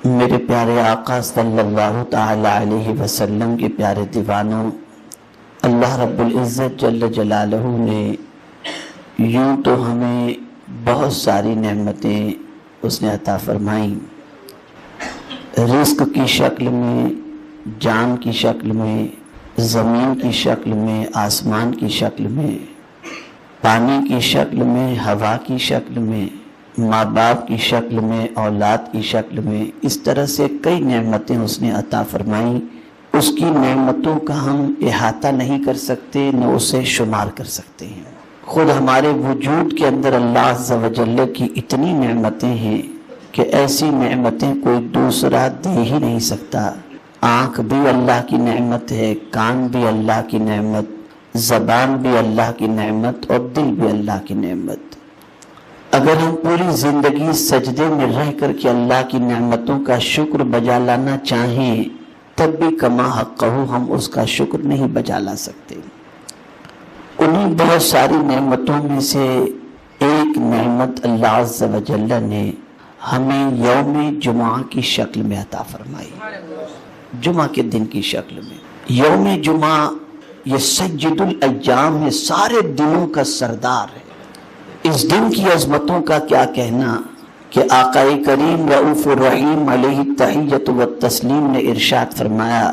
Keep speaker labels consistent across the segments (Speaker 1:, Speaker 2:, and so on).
Speaker 1: میرے پیارے آقا صلی اللہ تعالی علیہ وسلم کے پیارے دیوانوں، اللہ رب العزت جل جلالہ نے یوں تو ہمیں بہت ساری نعمتیں اس نے عطا فرمائیں، رزق کی شکل میں، جان کی شکل میں، زمین کی شکل میں، آسمان کی شکل میں، پانی کی شکل میں، ہوا کی شکل میں، ماں باپ کی شکل میں، اولاد کی شکل میں، اس طرح سے کئی نعمتیں اس نے عطا فرمائیں۔ اس کی نعمتوں کا ہم احاطہ نہیں کر سکتے، نہ اسے شمار کر سکتے ہیں۔ خود ہمارے وجود کے اندر اللہ عز و جل کی اتنی نعمتیں ہیں کہ ایسی نعمتیں کوئی دوسرا دے ہی نہیں سکتا۔ آنکھ بھی اللہ کی نعمت ہے، کان بھی اللہ کی نعمت، زبان بھی اللہ کی نعمت، اور دل بھی اللہ کی نعمت۔ اگر ہم پوری زندگی سجدے میں رہ کر کے اللہ کی نعمتوں کا شکر بجا لانا چاہیں، تب بھی کما حقہ ہم اس کا شکر نہیں بجا لا سکتے۔ انہیں بہت ساری نعمتوں میں سے ایک نعمت اللہ عز و جل نے ہمیں یوم جمعہ کی شکل میں عطا فرمائی، جمعہ کے دن کی شکل میں۔ یوم جمعہ یہ سید الایام ہے، سارے دنوں کا سردار ہے۔ اس دن کی عظمتوں کا کیا کہنا کہ آقا کریم رؤوف الرحیم علیہ التحیۃ والتسلیم نے ارشاد فرمایا،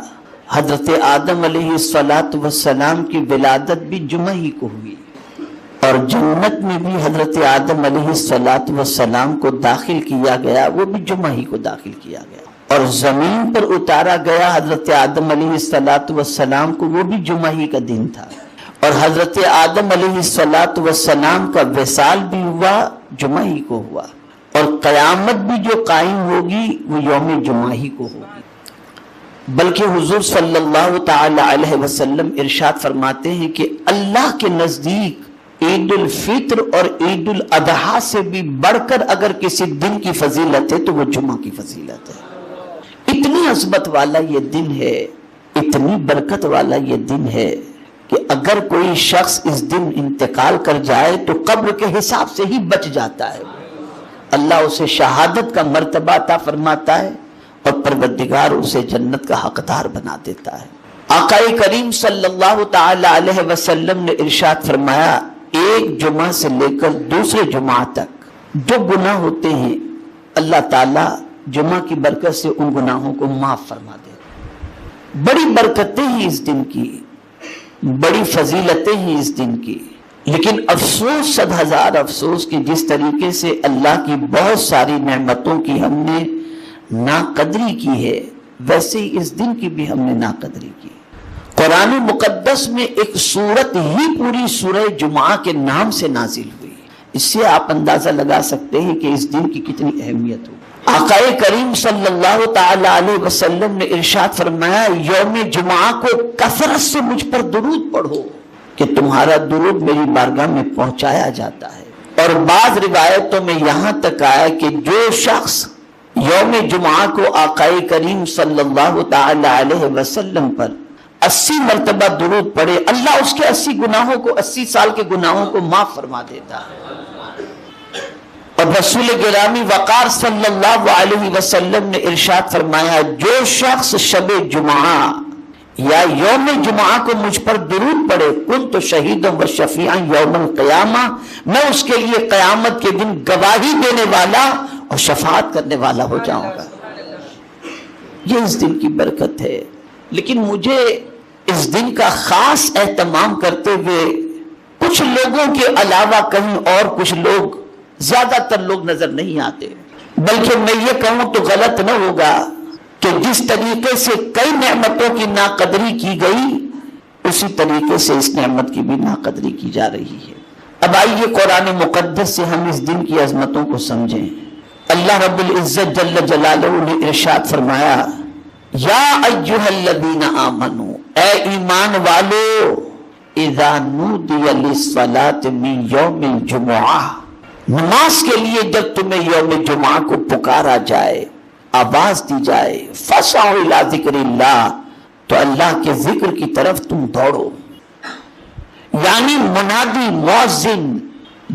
Speaker 1: حضرت آدم علیہ السلام کی ولادت بھی جمعہ ہی کو ہوئی، اور جنت میں بھی حضرت آدم علیہ السلام کو داخل کیا گیا، وہ بھی جمعہ ہی کو داخل کیا گیا، اور زمین پر اتارا گیا حضرت آدم علیہ السلام کو، وہ بھی جمعہ ہی کا دن تھا، اور حضرت آدم علیہ السلام کا وصال بھی ہوا، جمعہ ہی کو ہوا، اور قیامت بھی جو قائم ہوگی وہ یوم جمعہ ہی کو ہوگی۔ بلکہ حضور صلی اللہ تعالی علیہ وسلم ارشاد فرماتے ہیں کہ اللہ کے نزدیک عید الفطر اور عید الاضحیٰ سے بھی بڑھ کر اگر کسی دن کی فضیلت ہے تو وہ جمعہ کی فضیلت ہے۔ اتنی عظمت والا یہ دن ہے، اتنی برکت والا یہ دن ہے کہ اگر کوئی شخص اس دن انتقال کر جائے تو قبر کے حساب سے ہی بچ جاتا ہے، اللہ اسے شہادت کا مرتبہ عطا فرماتا ہے، اور پروردگار اسے جنت کا حقدار بنا دیتا ہے۔ آقا کریم صلی اللہ تعالی علیہ وسلم نے ارشاد فرمایا، ایک جمعہ سے لے کر دوسرے جمعہ تک جو گناہ ہوتے ہیں اللہ تعالیٰ جمعہ کی برکت سے ان گناہوں کو معاف فرما دیتا۔ بڑی برکتیں ہیں اس دن کی، بڑی فضیلتیں ہیں اس دن کی، لیکن افسوس، صد ہزار افسوس کہ جس طریقے سے اللہ کی بہت ساری نعمتوں کی ہم نے ناقدری کی ہے، ویسے ہی اس دن کی بھی ہم نے ناقدری کی۔ قرآن مقدس میں ایک سورت ہی پوری سورہ جمعہ کے نام سے نازل ہوئی، اس سے آپ اندازہ لگا سکتے ہیں کہ اس دن کی کتنی اہمیت ہو۔ آقا کریم صلی اللہ تعالی علیہ وسلم نے ارشاد فرمایا، یوم جمعہ کو کثرت سے مجھ پر درود پڑھو کہ تمہارا درود میری بارگاہ میں پہنچایا جاتا ہے۔ اور بعض روایتوں میں یہاں تک آیا کہ جو شخص یوم جمعہ کو آقا کریم صلی اللہ تعالی علیہ وسلم پر 80 مرتبہ درود پڑھے، اللہ اس کے 80 گناہوں کو، 80 سال کے گناہوں کو معاف فرما دیتا ہے۔ اور رسول گرامی وقار صلی اللہ علیہ وسلم نے ارشاد فرمایا، جو شخص شب جمعہ یا یوم جمعہ کو مجھ پر درود پڑھے، کنت شہیدا و شفیعا یوم القیامہ، میں اس کے لیے قیامت کے دن گواہی دینے والا اور شفاعت کرنے والا ہو جاؤں گا۔ یہ اس دن کی برکت ہے، لیکن مجھے اس دن کا خاص اہتمام کرتے ہوئے کچھ لوگوں کے علاوہ کہیں اور کچھ لوگ، زیادہ تر لوگ نظر نہیں آتے، بلکہ میں یہ کہوں تو غلط نہ ہوگا کہ جس طریقے سے کئی نعمتوں کی ناقدری کی گئی، اسی طریقے سے اس نعمت کی بھی ناقدری کی جا رہی ہے۔ اب آئیے قرآن مقدس سے ہم اس دن کی عظمتوں کو سمجھیں۔ اللہ رب العزت جل جلالہ نے ارشاد فرمایا، یا ایھا الذین آمنوا، اے ایمان والو، اذا نودی للصلاۃ من یوم الجمعہ، نماز کے لیے جب تمہیں یوم جمعہ کو پکارا جائے، آواز دی جائے، فسعوا الی ذکر اللہ، تو اللہ کے ذکر کی طرف تم دوڑو۔ یعنی منادی مؤذن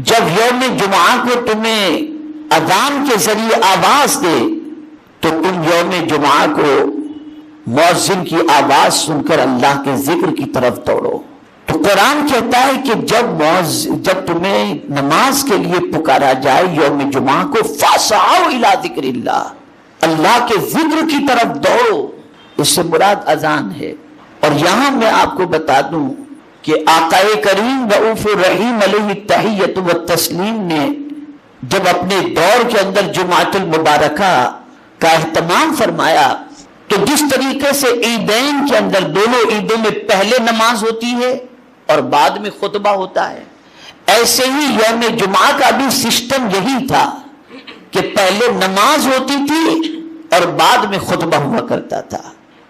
Speaker 1: جب یوم جمعہ کو تمہیں اذان کے ذریعے آواز دے تو تم یوم جمعہ کو مؤذن کی آواز سن کر اللہ کے ذکر کی طرف دوڑو۔ تو قرآن کہتا ہے کہ جب تمہیں نماز کے لیے پکارا جائے یوم جمعہ کو فاسعوا الی ذکر اللہ کے ذکر کی طرف دوڑو، اس سے مراد اذان ہے۔ اور یہاں میں آپ کو بتا دوں کہ آقا کریم رؤوف الرحیم علیہ التحیۃ والتسلیم نے جب اپنے دور کے اندر جمعۃ المبارکہ کا اہتمام فرمایا تو جس طریقے سے عیدین کے اندر دونوں عیدوں میں پہلے نماز ہوتی ہے اور بعد میں خطبہ ہوتا ہے، ایسے ہی یوم جمعہ کا بھی سسٹم یہی تھا کہ پہلے نماز ہوتی تھی اور بعد میں خطبہ ہوا کرتا تھا۔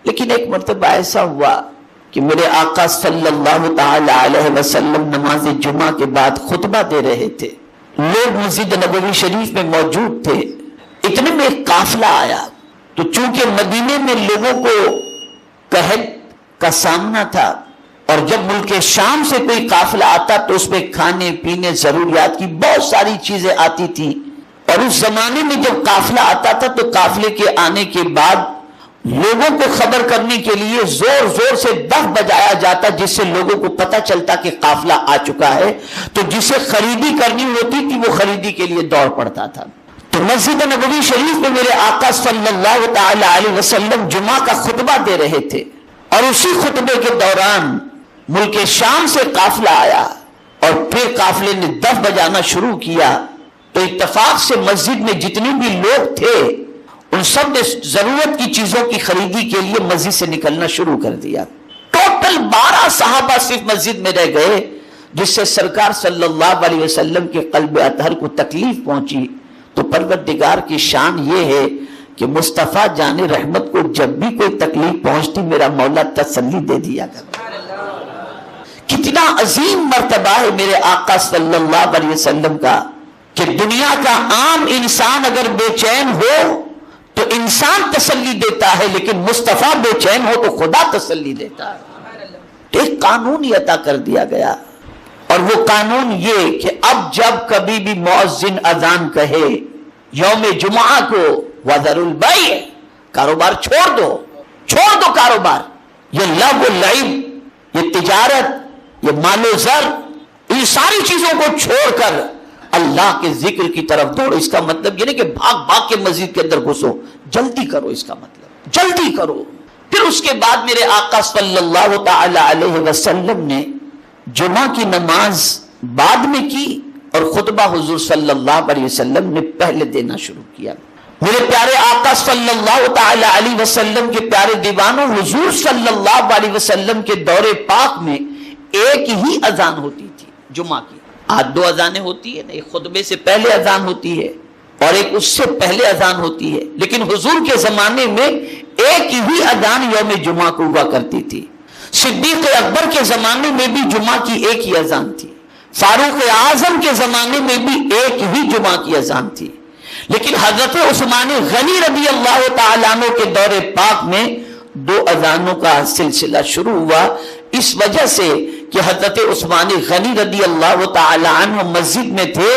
Speaker 1: لیکن ایک مرتبہ ایسا ہوا کہ میرے آقا صلی اللہ تعالی علیہ وسلم نماز جمعہ کے بعد خطبہ دے رہے تھے، لوگ مسجد نبوی شریف میں موجود تھے، اتنے میں ایک قافلہ آیا۔ تو چونکہ مدینے میں لوگوں کو قحط کا سامنا تھا اور جب ملک شام سے کوئی قافلہ آتا تو اس میں کھانے پینے ضروریات کی بہت ساری چیزیں آتی تھی، اور اس زمانے میں جب قافلہ آتا تھا تو قافلے کے آنے کے بعد لوگوں کو خبر کرنے کے لیے زور زور سے دف بجایا جاتا جس سے لوگوں کو پتہ چلتا کہ قافلہ آ چکا ہے، تو جسے خریدی کرنی ہوتی تھی وہ خریدی کے لیے دوڑ پڑتا تھا۔ تو مسجد نبوی شریف میں میرے آقا صلی اللہ تعالی علیہ وسلم جمعہ کا خطبہ دے رہے تھے، اور اسی خطبے کے دوران ملک شام سے قافلہ آیا اور پھر قافلے نے دف بجانا شروع کیا۔ تو اتفاق سے مسجد میں جتنے بھی لوگ تھے ان سب نے ضرورت کی چیزوں کی خریدی کے لیے مسجد سے نکلنا شروع کر دیا۔ ٹوٹل 12 صحابہ صرف مسجد میں رہ گئے، جس سے سرکار صلی اللہ علیہ وسلم کے قلب اطہر کو تکلیف پہنچی۔ تو پروردگار کی شان یہ ہے کہ مصطفیٰ جان رحمت کو جب بھی کوئی تکلیف پہنچتی میرا مولا تسلی دے دیا کرتا۔ کتنا عظیم مرتبہ ہے میرے آقا صلی اللہ علیہ وسلم کا کہ دنیا کا عام انسان اگر بے چین ہو تو انسان تسلی دیتا ہے، لیکن مصطفیٰ بے چین ہو تو خدا تسلی دیتا ہے۔ ایک قانون ہی عطا کر دیا گیا، اور وہ قانون یہ کہ اب جب کبھی بھی مؤذن اذان کہے یوم جمعہ کو وذروا البیع، کاروبار چھوڑ دو کاروبار، یہ لغو لعب، یہ تجارت، یہ مال و زر، ان ساری چیزوں کو چھوڑ کر اللہ کے ذکر کی طرف دوڑو۔ اس کا مطلب یہ نہیں کہ بھاگ کے مسجد کے اندر گھسو، جلدی کرو، اس کا مطلب جلدی کرو۔ پھر اس کے بعد میرے آقا صلی اللہ تعالی علیہ وسلم نے جمعہ کی نماز بعد میں کی اور خطبہ حضور صلی اللہ علیہ وسلم نے پہلے دینا شروع کیا۔ میرے پیارے آقا صلی اللہ تعالی علیہ وسلم کے پیارے دیوانوں، حضور صلی اللہ علیہ وسلم کے دور پاک میں ایک ہی اذان ہوتی تھی جمعہ کی۔ آج 2 اذانیں ہوتی ہے، ایک خطبے سے پہلے اذان ہوتی ہے اور ایک اس سے پہلے اذان ہوتی ہے، لیکن حضور کے زمانے میں ایک ہی اذان یوم جمعہ کو ہوا کرتی تھی۔ صدیق اکبر کے زمانے میں بھی جمعہ کی ایک ہی اذان تھی، فاروق اعظم کے زمانے میں بھی ایک ہی جمعہ کی اذان تھی، لیکن حضرت عثمان غنی رضی اللہ تعالیٰ عنہ کے دور پاک میں 2 اذانوں کا سلسلہ شروع ہوا، اس وجہ سے کہ حضرت عثمان غنی رضی اللہ تعالیٰ عنہ مسجد میں تھے،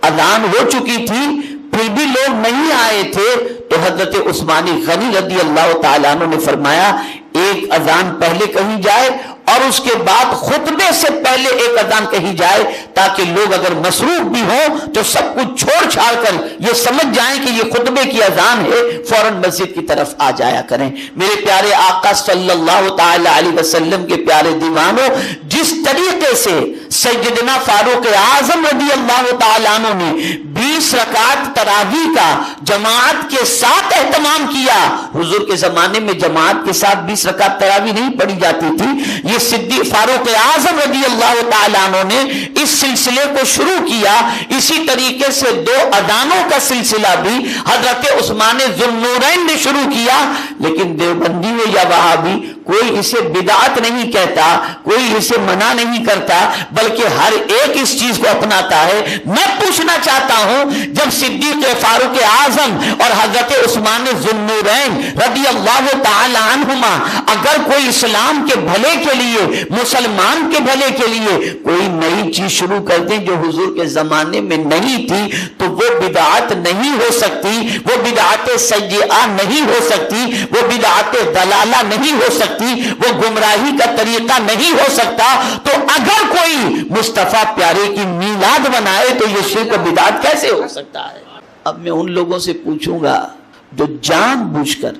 Speaker 1: اذان ہو چکی تھی، پھر بھی لوگ نہیں آئے تھے، تو حضرت عثمان غنی رضی اللہ تعالیٰ عنہ نے فرمایا ایک اذان پہلے کہی جائے اور اس کے بعد خطبے سے پہلے ایک اذان کہی جائے، تاکہ لوگ اگر مصروف بھی ہوں تو سب کچھ چھوڑ چھاڑ کر یہ سمجھ جائیں کہ یہ خطبے کی اذان ہے، فوراً مسجد کی طرف آ جایا کریں۔ میرے پیارے آقا صلی اللہ تعالی علیہ وسلم کے پیارے دیوانوں، جس طریقے سے سیدنا فاروق اعظم رضی اللہ تعالیٰ عنہ نے 20 رکعت تراویح کا جماعت کے ساتھ اہتمام کیا، حضور کے زمانے میں جماعت کے ساتھ 20 رکعت تراویح نہیں پڑھی جاتی تھی، یہ صدیق فاروق اعظم رضی اللہ تعالیٰ عنہ نے اس سلسلے کو شروع کیا۔ اسی طریقے سے 2 اذانوں کا سلسلہ بھی حضرت عثمان ذوالنورین نے شروع کیا، لیکن دیوبندی ہو یا وہابی کوئی اسے بدعت نہیں کہتا، کوئی اسے منع نہیں کرتا، بلکہ ہر ایک اس چیز کو اپناتا ہے۔ میں پوچھنا چاہتا ہوں، جب صدیق فاروق اعظم اور حضرت عثمان ذو النورین رضی اللہ تعالی عنہما اگر کوئی اسلام کے بھلے کے لیے، مسلمان کے بھلے کے لیے کوئی نئی چیز شروع کر دیں جو حضور کے زمانے میں نہیں تھی، تو وہ بدعت نہیں ہو سکتی، وہ بدعت سیئہ نہیں ہو سکتی، وہ بدعت دلالہ نہیں ہو سکتی، وہ گمراہی کا طریقہ نہیں ہو سکتا۔ تو اگر کوئی مصطفیٰ پیارے کی میلاد بنائے تو یہ شرک و بدعت کیسے ہو سکتا ہے؟ اب میں ان لوگوں سے پوچھوں گا جو جان بوجھ کر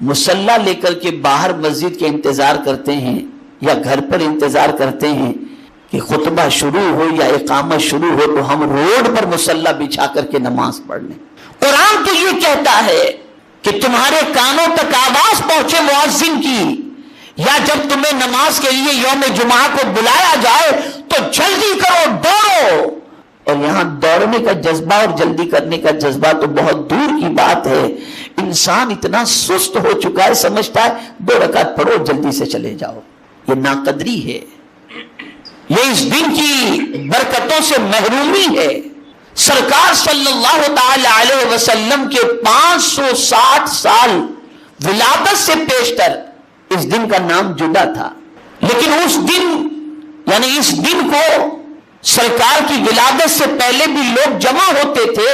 Speaker 1: مصلی لے کر کے باہر مسجد کے انتظار کرتے ہیں یا گھر پر انتظار کرتے ہیں کہ خطبہ شروع ہو یا اقامت شروع ہو تو ہم روڈ پر مصلی بچھا کر کے نماز پڑھ لیں۔ قرآن تو یہ کہتا ہے کہ تمہارے کانوں تک آواز پہنچے مؤذن کی، یا جب تمہیں نماز کے لیے یوم جمعہ کو بلایا جائے تو جلدی کرو، دوڑو۔ اور یہاں دوڑنے کا جذبہ اور جلدی کرنے کا جذبہ تو بہت دور کی بات ہے۔ انسان اتنا سست ہو چکا ہے، سمجھتا ہے 2 رکعت پڑھو جلدی سے چلے جاؤ۔ یہ ناقدری ہے، یہ اس دن کی برکتوں سے محرومی ہے۔ سرکار صلی اللہ تعالی علیہ وسلم کے 560 سال ولادت سے پیشتر اس دن کا نام جدا تھا، لیکن اس دن یعنی اس دن کو سرکار کی ولادت سے پہلے بھی لوگ جمع ہوتے تھے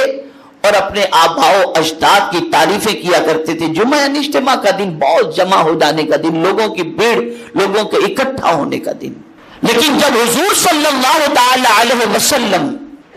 Speaker 1: اور اپنے آباء و اجداد کی تعریفیں کیا کرتے تھے۔ جمعہ یعنی اجتماع کا دن، بہت جمع ہو جانے کا دن، لوگوں کی بھیڑ، لوگوں کے اکٹھا ہونے کا دن۔ لیکن جب حضور صلی اللہ تعالی علیہ وسلم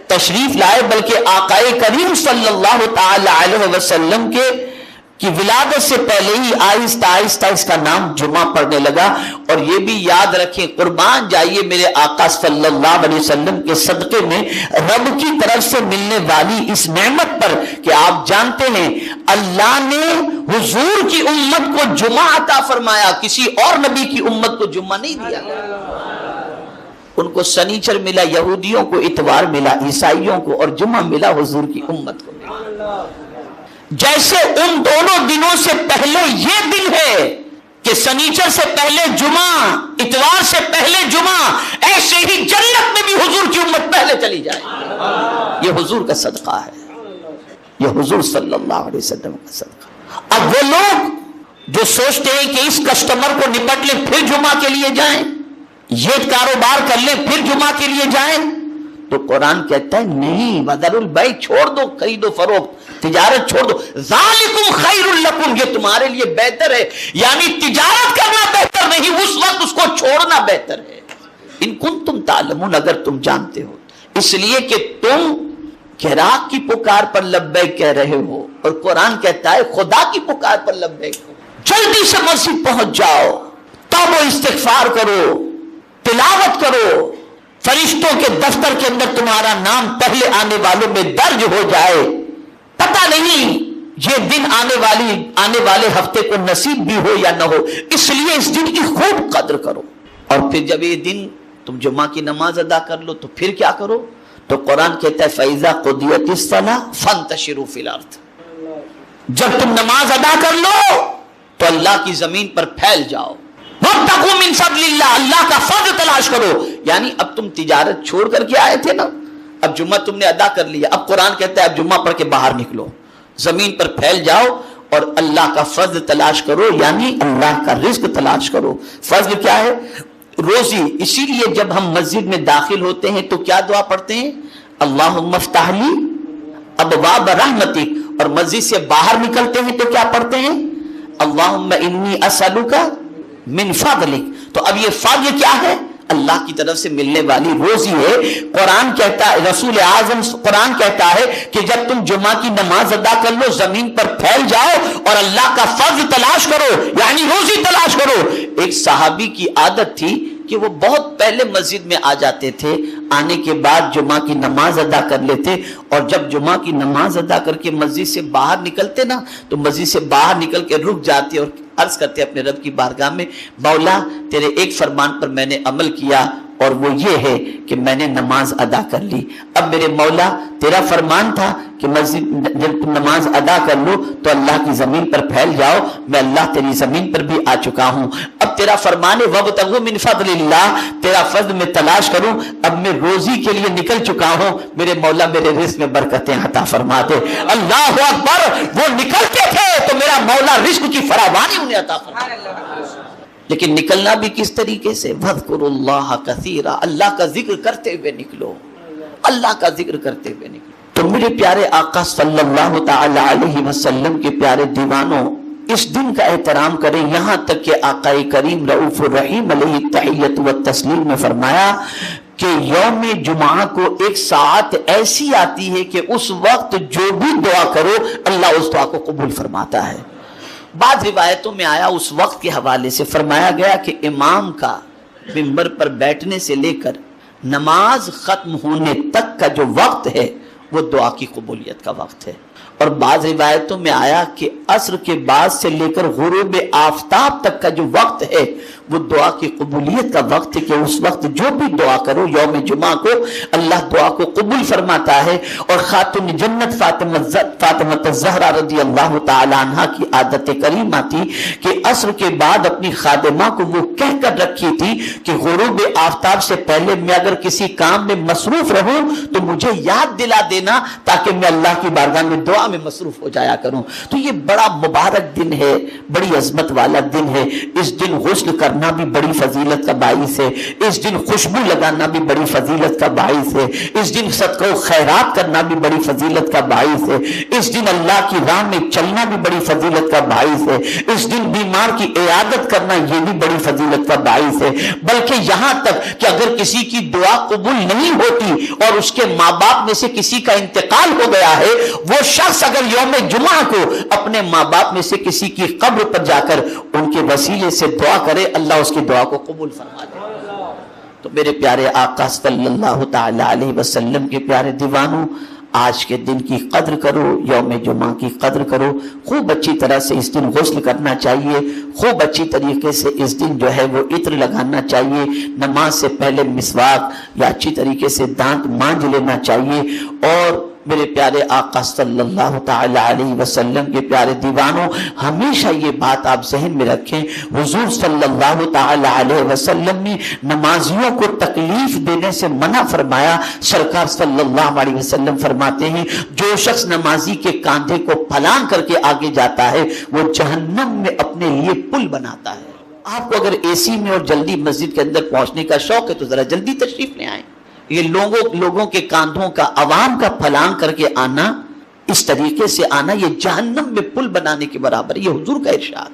Speaker 1: تشریف لائے، بلکہ آقائے کریم صلی اللہ تعالی علیہ وسلم کی ولادت سے پہلے ہی آہستہ آہستہ اس کا نام جمعہ پڑنے لگا۔ اور یہ بھی یاد رکھیں، قربان جائیے میرے آقا صلی اللہ علیہ وسلم کے صدقے میں رب کی طرف سے ملنے والی اس نعمت پر کہ آپ جانتے ہیں اللہ نے حضور کی امت کو جمعہ عطا فرمایا، کسی اور نبی کی امت کو جمعہ نہیں دیا۔ ان کو سنیچر ملا، یہودیوں کو اتوار ملا، عیسائیوں کو، اور جمعہ ملا حضور کی امت کو ملا۔ جیسے ان دونوں دنوں سے پہلے یہ دن ہے کہ سنیچر سے پہلے جمعہ، اتوار سے پہلے جمعہ، ایسے ہی جنت میں بھی حضور کی امت پہلے چلی جائے۔ یہ حضور کا صدقہ ہے، یہ حضور صلی اللہ علیہ وسلم کا صدقہ۔ اب وہ لوگ جو سوچتے ہیں کہ اس کسٹمر کو نپٹ لیں پھر جمعہ کے لیے جائیں، یہ کاروبار کر لیں پھر جمعہ کے لیے جائیں، تو قرآن کہتا ہے نہیں، وذر البیع، چھوڑ دو خرید و فروخت، تجارت چھوڑ دو، ذالکم خیر لکم، یہ تمہارے لیے بہتر ہے۔ یعنی تجارت کرنا بہتر نہیں، اس وقت اس کو چھوڑنا بہتر ہے۔ ان کنتم تعلمون، اگر تم جانتے ہو، اس لیے کہ تم خیرات کی پکار پر لبیک کہہ رہے ہو، اور قرآن کہتا ہے خدا کی پکار پر لبیک ہو۔ جلدی سے مسجد پہنچ جاؤ، توبہ و استغفار کرو، تلاوت کرو، فرشتوں کے دفتر کے اندر تمہارا نام پہلے آنے والوں میں درج ہو جائے۔ پتہ نہیں یہ دن آنے والے ہفتے کو نصیب بھی ہو یا نہ ہو، اس لیے اس دن کی خوب قدر کرو۔ اور پھر جب یہ دن تم جمعہ کی نماز ادا کر لو تو پھر کیا کرو؟ تو قرآن کہتا ہے فَإِذَا قُضِيَتِ الصَّلَاةُ فَانتَشِرُوا فِي الْأَرْضِ، جب تم نماز ادا کر لو تو اللہ کی زمین پر پھیل جاؤ۔ وَابْتَغُوا مِن فَضْلِ اللَّهِ، اللہ کا فضل تلاش کرو۔ یعنی اب تم تجارت چھوڑ کر کے آئے تھے نا، اب جمعہ تم نے ادا کر لیا، اب قرآن کہتا ہے اب جمعہ پڑھ کے باہر نکلو، زمین پر پھیل جاؤ اور اللہ کا فضل تلاش کرو، یعنی اللہ کا رزق تلاش کرو۔ فضل کیا ہے؟ روزی۔ اسی لیے جب ہم مسجد میں داخل ہوتے ہیں تو کیا دعا پڑھتے ہیں؟ اللہم افتح لی ابواب رحمتک، اور مسجد سے باہر نکلتے ہیں تو کیا پڑھتے ہیں؟ اللہم انی اسألک من فضلک۔ تو اب یہ فضل کیا ہے؟ اللہ کی طرف سے ملنے والی روزی ہے۔ قرآن کہتا ہے، رسول اعظم قرآن کہتا ہے کہ جب تم جمعہ کی نماز ادا کر لو، زمین پر پھیل جاؤ اور اللہ کا فضل تلاش کرو، یعنی روزی تلاش کرو۔ ایک صحابی کی عادت تھی کہ وہ بہت پہلے مسجد میں آ جاتے تھے، آنے کے بعد جمعہ کی نماز ادا کر لیتے، اور جب جمعہ کی نماز ادا کر کے مسجد سے باہر نکلتے نا تو مسجد سے باہر نکل کے رک جاتے اور عرض کرتے اپنے رب کی بارگاہ میں، مولا تیرے ایک فرمان پر میں نے عمل کیا اور وہ یہ ہے کہ میں نے نماز ادا کر لی۔ اب میرے مولا تیرا فرمان تھا کہ مسجد جب تم نماز ادا کر لو تو اللہ کی زمین پر پھیل جاؤ، میں اللہ تیری زمین پر بھی آ چکا ہوں۔ اب تیرا فرمان ہے وَابْتَغُوا مِنْ فَضْلِ اللَّهِ، تیرا فضل میں تلاش کروں، اب میں روزی کے لیے نکل چکا ہوں، میرے مولا میرے رزق میں برکتیں عطا فرما دے۔ اللہ اکبر، وہ نکلتے تھے تو میرا مولا رزق کی فراوانی انہیں عطا فرما دے۔ لیکن نکلنا بھی کس طریقے سے؟ وَاذْكُرُوا اللَّهَ كَثِيرًا، اللہ کا ذکر کرتے ہوئے نکلو، اللہ کا ذکر کرتے ہوئے نکلو۔ تو میرے پیارے آقا صلی اللہ تعالی علیہ وسلم کے پیارے دیوانوں، اس دن کا احترام کریں، یہاں تک کہ آقا کریم رؤوف الرحیم علیہ التحیۃ والتسلیم نے فرمایا کہ یوم جمعہ کو ایک ساعت ایسی آتی ہے کہ اس وقت جو بھی دعا کرو اللہ اس دعا کو قبول فرماتا ہے۔ بعض روایتوں میں آیا، اس وقت کے حوالے سے فرمایا گیا کہ امام کا منبر پر بیٹھنے سے لے کر نماز ختم ہونے تک کا جو وقت ہے وہ دعا کی قبولیت کا وقت ہے۔ اور بعض روایتوں میں آیا کہ عصر کے بعد سے لے کر غروب آفتاب تک کا جو وقت ہے وہ دعا کی قبولیت کا وقت ہے، کہ اس وقت جو بھی دعا کرو یوم جمعہ کو اللہ دعا کو قبول فرماتا ہے۔ اور خاتون جنت فاطمہ الزہرا رضی اللہ تعالی عنہ کی عادت کریمہ تھی کہ عصر کے بعد اپنی خادمہ کو وہ کہہ کر رکھی تھی کہ غروب آفتاب سے پہلے میں اگر کسی کام میں مصروف رہوں تو مجھے یاد دلا دینا تاکہ میں اللہ کی بارگاہ میں دعا میں مصروف ہو جایا کروں۔ تو یہ بڑا مبارک دن ہے، بڑی عظمت والا دن ہے۔ اس دن غسل کرنا بھی بڑی فضیلت کا باعث ہے، اس دن خوشبو لگانا بھی بڑی فضیلت کا باعث ہے، اس دن صدقہ و خیرات کرنا بھی بڑی فضیلت کا باعث ہے، اس دن اللہ کی راہ میں چلنا بھی بڑی فضیلت کا باعث ہے، اس دن بیمار کی عیادت کرنا یہ بھی بڑی فضیلت کا باعث ہے۔ بلکہ یہاں تک کہ اگر کسی کی دعا قبول نہیں ہوتی اور اس کے ماں باپ میں سے کسی کا انتقال ہو گیا ہے، وہ شخص اگر یوم جمعہ کو اپنے ماں باپ میں سے کسی کی قبر پر جا کر ان کے وسیلے سے دعا کرے اللہ اس کی دعا کو قبول فرما دے۔ تو میرے پیارے آقا صلی اللہ تعالی علیہ وسلم کے پیارے دیوانوں، آج کے دن کی قدر کرو، یوم جمعہ کی قدر کرو، خوب اچھی طرح سے اس دن غسل کرنا چاہیے، خوب اچھی طریقے سے اس دن جو ہے وہ عطر لگانا چاہیے، نماز سے پہلے مسواک یا اچھی طریقے سے دانت مانج لینا چاہیے۔ اور میرے پیارے آقا صلی اللہ تعالی علیہ وسلم کے پیارے دیوانوں، ہمیشہ یہ بات آپ ذہن میں رکھیں، حضور صلی اللہ تعالی علیہ وسلم نے نمازیوں کو تکلیف دینے سے منع فرمایا۔ سرکار صلی اللہ علیہ وسلم فرماتے ہیں جو شخص نمازی کے کاندھے کو پھلانگ کر کے آگے جاتا ہے وہ جہنم میں اپنے لیے پل بناتا ہے۔ آپ کو اگر اے سی میں اور جلدی مسجد کے اندر پہنچنے کا شوق ہے تو ذرا جلدی تشریف لے آئیں۔ یہ لوگوں کے کاندھوں کا، عوام کا پھلانگ کر کے آنا، اس طریقے سے آنا، یہ جہنم میں پل بنانے کے برابر، یہ حضور کا ارشاد۔